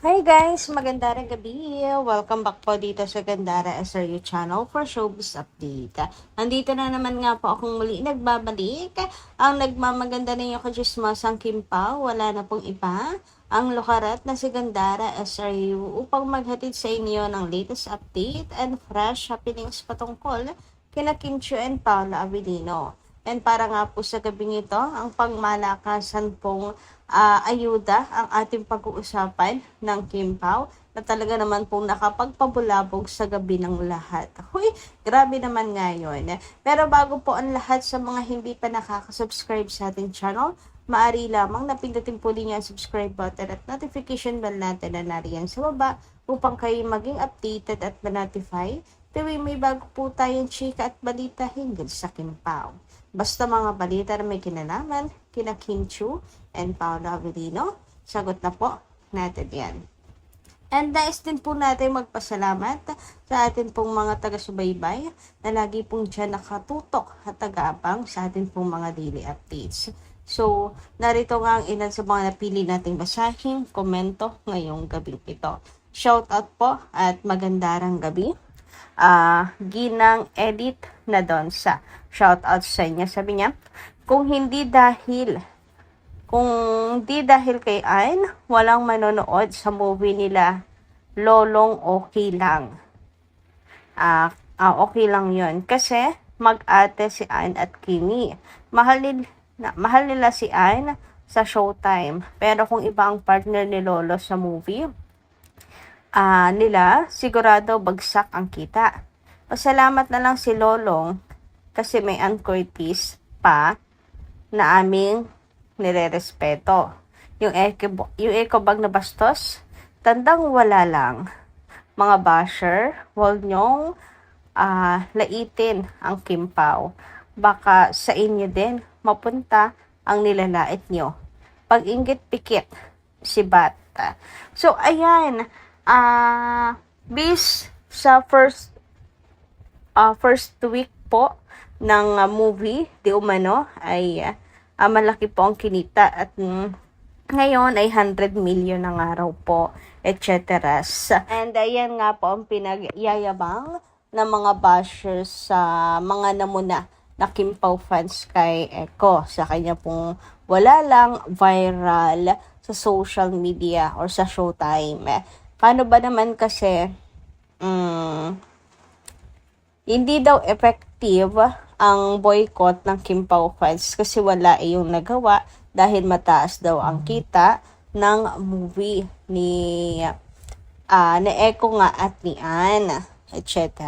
Hi guys! Magandang gabi! Welcome back po dito sa Gandara SRU channel for showbiz update. Nandito na naman nga po akong muli nagbabalik. Ang nagmamaganda ninyo kajismasang Kim Pao, wala na pong iba. Ang lukarat na si Gandara SRU upang maghatid sa inyo ng latest update and fresh happenings patungkol kina Kim Chiu and Paula Avellino. And para nga po sa gabing ito, ang pangmalakasan pong ayuda ang ating pag-uusapan ng Kim Pao na talaga naman pong nakapagpabulabog sa gabi ng lahat. Huy, grabe naman ngayon. Pero bago po ang lahat sa mga hindi pa nakaka-subscribe sa ating channel, maaari lamang na pindutin po din yung subscribe button at notification bell natin na nariyan sa baba upang kayo maging updated at ma-notify tuwing may bago po tayong chika at balita hinggil sa Kim Pao. Basta mga balita na may kinalaman, kina Kim Chiu and Paula Avellino, sagot na po natin yan. And nais din po natin magpasalamat sa atin pong mga taga-subaybay na lagi pong dyan nakatutok at taga-abang sa atin pong mga daily updates. So, narito nga ang ilan sa mga napili nating basahin, komento ngayong gabi ito. Shout out po at magandang gabi. Ginang Edit na Donsa. Shout out sa inyo. Sabi niya, kung hindi dahil kay Ayn, walang manonood sa movie nila Lolong okay lang. Okay lang yun. Kasi mag-ate si Ayn at Kimi. Mahal nila si Ayn sa Showtime. Pero kung iba ang partner ni Lolo sa movie, nila, sigurado bagsak ang kita. Pasalamat na lang si Lolong kasi may Ann Curtis pa na aming nirerespeto. Yung eco bag na bastos, tandang wala lang. Mga basher, huwag nyong laitin ang Kim Pao. Baka sa inyo din mapunta ang nilalait nyo. Pag-inggit pikit, si Bata. So, ayan. Bis sa first week po ng movie, di umano, ay malaki po ang kinita at ngayon ay 100 million ang araw po, etc. And ayan nga po ang pinagyayabang ng mga bashers sa mga namuna na Kim Pao fans kay Echo sa kanya pong wala lang viral sa social media or sa Showtime. Paano ba naman kasi hindi daw effective ang boycott ng Kim Pao fans kasi wala yung nagawa dahil mataas daw ang kita ng movie ni Echo nga at ni Ann, etc.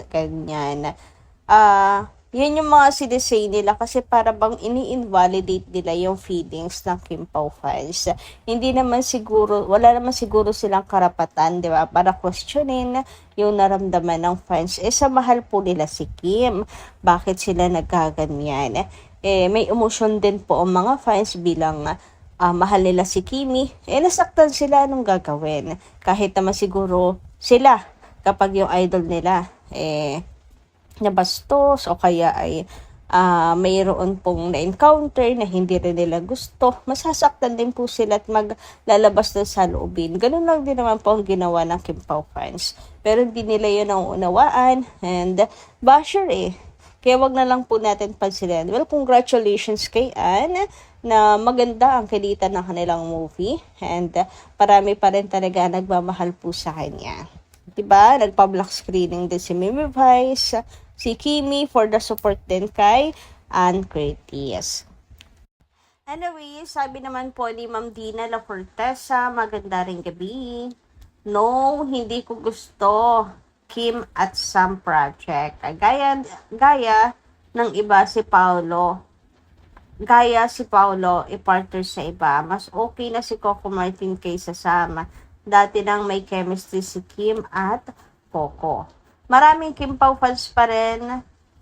Ganyan. Yan yung mga sinisay nila kasi para bang ini-invalidate nila yung feelings ng Kim Pao fans. Wala naman siguro silang karapatan, di ba, para questionin yung naramdaman ng fans. Sa mahal po nila si Kim, bakit sila nagkaganyan? May emosyon din po ang mga fans bilang mahal nila si Kimi. Nasaktan sila nung gagawin. Kahit naman siguro sila, kapag yung idol nila, nabastos o kaya ay mayroon pong na-encounter na hindi rin nila gusto, masasaktan din po sila at maglalabas na sa loobin. Ganun lang din naman po ang ginawa ng Kim Pao fans. Pero hindi nila yun ang unawaan and basher Kaya wag na lang po natin pansinin. Well, congratulations kay Ann na maganda ang kinita ng kanilang movie and parami pa rin talaga nagmamahal po sa kanya. Diba? Nagpa-block screening din si Mimi Vice, si Kimi for the support din kay Ann Curtis. Anyway, sabi naman po ni Ma'am Dina La Fortesa, maganda ring gabi. No, hindi ko gusto Kim at Sam project. Gaya ng iba si Paolo. Gaya si Paolo, i-partner sa iba. Mas okay na si Coco Martin kaysa Sam. Dati nang may chemistry si Kim at Coco. Maraming Kim Pao fans pa rin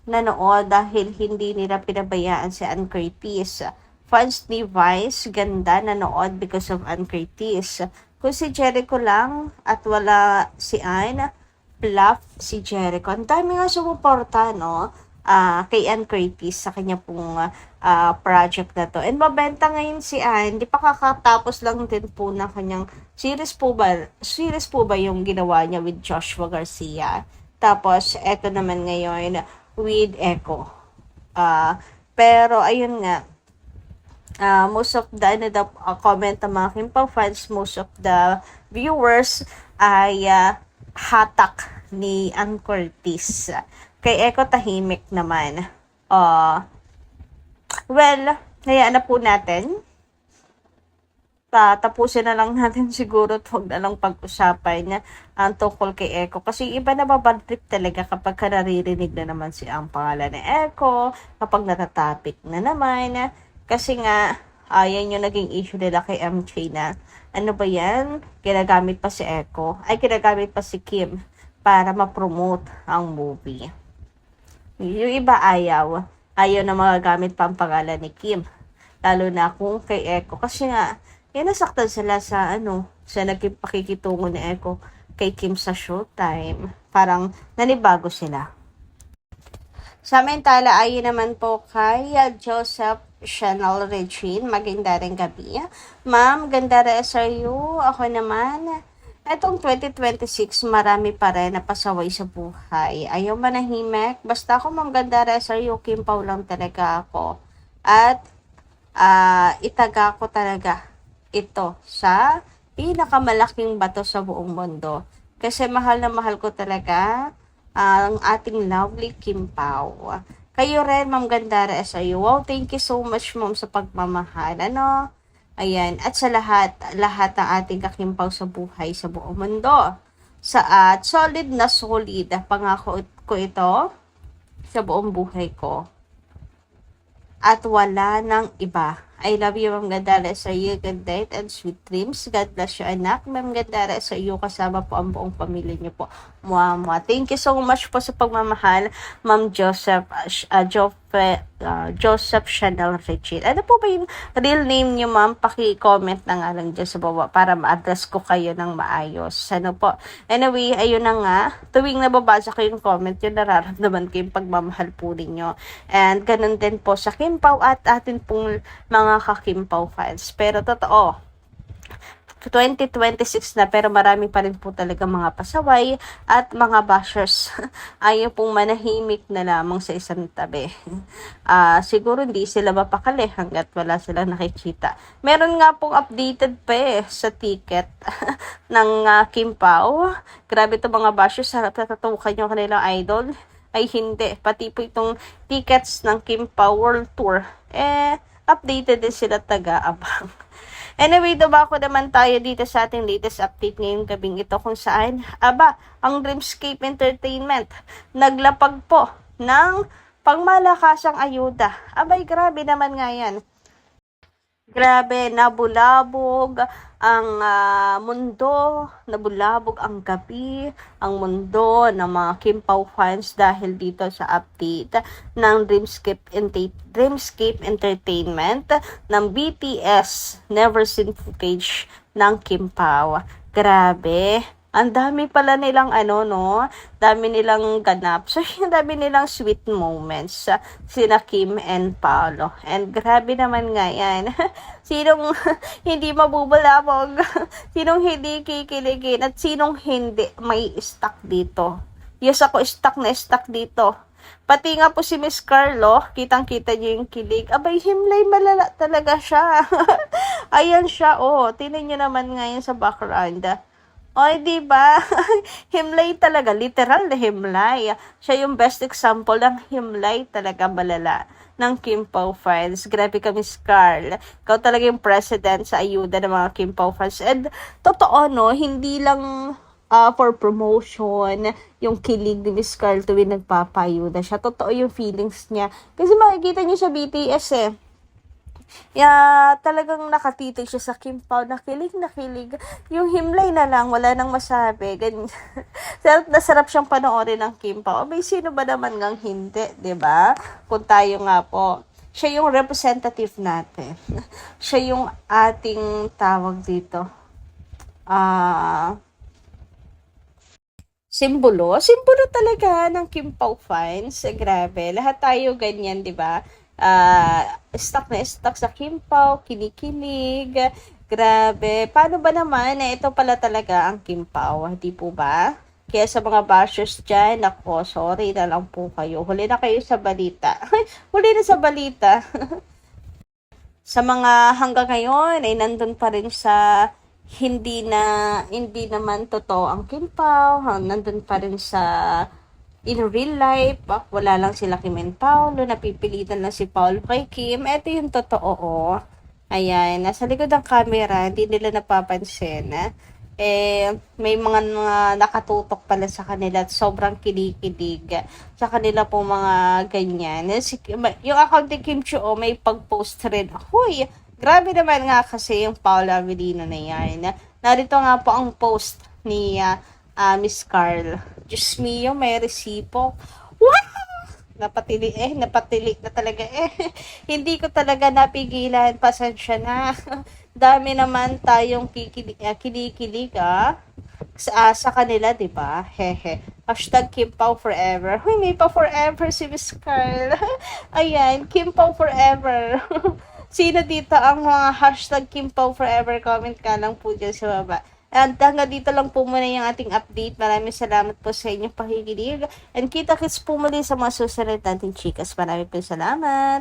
nanood dahil hindi nila pinabayaan si Ann Curtis. Fans ni Vice, ganda nanood because of Ann Curtis. Kung si Jericho lang at wala si Ann, bluff si Jericho. Ang dami nga sumuporta, no? kay Ann Curtis sa kanya pong project na to. And mabenta ngayon si Ann, di pa kakatapos lang din po ng kanyang series po ba yung ginawa niya with Joshua Garcia. Tapos, eto naman ngayon with Echo. Pero, ayun nga, most of the comment ng mga Kimpaw fans, most of the viewers ay hatak ni Ann Curtis. Kay Echo tahimik naman. Well, hayaan na po natin. Tapusin na lang natin siguro at huwag na lang pag-usapan ang tungkol kay Echo. Kasi iba na babadtrip talaga kapag naririnig na naman si ang pangalan ni Echo, kapag natatopic na naman. Kasi nga, yan yung naging issue nila kay MJ na, ano ba yan? Ginagamit pa si Echo, ginagamit pa si Kim para ma-promote ang movie. Yung iba ayaw na magagamit pa ang pangalan ni Kim. Lalo na kung kay Echo. Kasi nga, nasaktan sila sa naging pakikitungo ni Echo kay Kim sa Showtime. Parang nanibago sila. Samantala, ayun naman po kay Joseph Chanel Regine. Maganda rin gabi. Ma'am, ganda rin SRU. Ako naman, etong 2026, marami pa rin na pasaway sa buhay. Ayaw manahimik. Basta ako, Ma'am Ganda rin SRU, Kimpaw lang talaga ako. At, itaga ko talaga ito sa pinakamalaking bato sa buong mundo. Kasi mahal na mahal ko talaga ang ating lovely Kimpaw. Kayo rin, Ma'am Gandara SRU. Wow, thank you so much, Ma'am, sa pagmamahal. Ayan, at sa lahat ng ating kakimpaw sa buhay sa buong mundo. Solid na solid, pangako ko ito sa buong buhay ko. At wala nang iba. I love you, Ma'am Gandara sa iyo. Good night and sweet dreams. God bless you, anak. Ma'am Gandara sa iyo. Kasama po ang buong pamilya niyo po. Mwah. Thank you so much po sa pagmamahal, Ma'am Joseph Chanel Regine. Ano po ba yung real name niyo, Ma'am? Paki-comment na nga lang dyan sa baba para ma-address ko kayo ng maayos. Ano po? Anyway, ayun na nga. Tuwing nababasa ko yung comment, yung nararamdaman ko yung pagmamahal po ninyo. And ganun din po sa Kimpaw at atin pong mga ka-Kimpaw fans. Pero totoo, 2026 na pero marami pa rin po talaga mga pasaway at mga bashers. Ayaw pong manahimik na lamang sa isang tabi. Siguro hindi sila mapakali hanggat wala silang nakikita. Meron nga pong updated pa sa ticket ng Kimpaw. Grabe itong mga bashers. Harap natatukan yung kanilang idol. Ay hindi. Pati po itong tickets ng Kimpaw World Tour. Updated din sila taga-abang. Anyway, dumako naman tayo dito sa ating latest update ngayong gabing ito kung saan, ang Dreamscape Entertainment naglapag po ng pangmalakasang ayuda. Grabe naman nga yan. Grabe, nabulabog ang mundo, nabulabog ang gabi, ang mundo ng mga Kimpaw fans dahil dito sa update ng Dreamscape Entertainment ng BTS Never Seen footage ng Kimpaw. Grabe. Ang dami pala nilang dami nilang ganap. So, yung dami nilang sweet moments sina Kim and Paolo. And grabe naman nga yan. Sinong hindi mabubulabog? Sinong hindi kikiligin? At sinong hindi may stuck dito? Yes, ako stuck dito. Pati nga po si Miss Carlo, kitang-kita niyo yung kilig. Himlay malala talaga siya. Ayan siya, Tingnan niyo naman ngayon sa background. Diba? Himlay talaga, literal na himlay. Siya yung best example ng himlay talaga malala ng Kimpaw fans. Grabe ka, Miss Carl. Ikaw talaga yung president sa ayuda ng mga Kimpaw fans. And totoo, hindi lang for promotion, yung kilig ni Miss Carl tuwing nagpapayuda siya. Totoo yung feelings niya. Kasi makikita niyo sa BTS talagang nakatitig siya sa Kimpaw, nakilig. Yung himlay na lang, wala nang masabi. Ganyan. Nasarap siyang panoorin ng Kimpaw. Sino ba naman ngang hindi, diba? Kung tayo nga po, siya yung representative natin. Siya yung ating tawag dito. Simbolo talaga ng Kim Pao fans. Grabe, lahat tayo ganyan, 'di ba? Stuck na stuck sa Kim Pao, kinikilig. Grabe. Paano ba naman? Ito pala talaga ang Kim Pao, di po ba? Kaya sa mga bashers dyan, ako, sorry na lang po kayo. Huli na kayo sa balita. Huli na sa balita. Sa mga hanggang ngayon ay nandun pa rin sa hindi naman totoo ang Kim Pao, nandun pa rin sa in real life, wala lang sila Kim and Paolo, napipilitan lang si Paolo kay Kim. Ito yung totoo, oh. Ayan, nasa likod ng camera, hindi nila napapansin. May mga nakatutok pala sa kanila at sobrang kinikilig sa kanila po mga ganyan. Yung account ni Kim Chiu, may pag-post rin. Huy, grabe naman nga kasi yung Paula Avellino na yan. Narito nga po ang post ni Miss Carl. Diyos mio, may resipo. Wow! Napatili na talaga Hindi ko talaga napigilan, pasensya na. Dami naman tayong kinikilig sa kanila, 'di ba? Hehe. Hashtag Kim Pao forever. Huy, may pa forever si Miss Carl. Ayan, Kim Pao forever. Sino dito ang mga hashtag Kim Pao forever? Comment ka lang po dyan sa baba. And hanggang dito lang po muna yung ating update. Maraming salamat po sa inyong pakikinig. And kita-kits po muli sa mga susunod nating chikas. Maraming po salamat.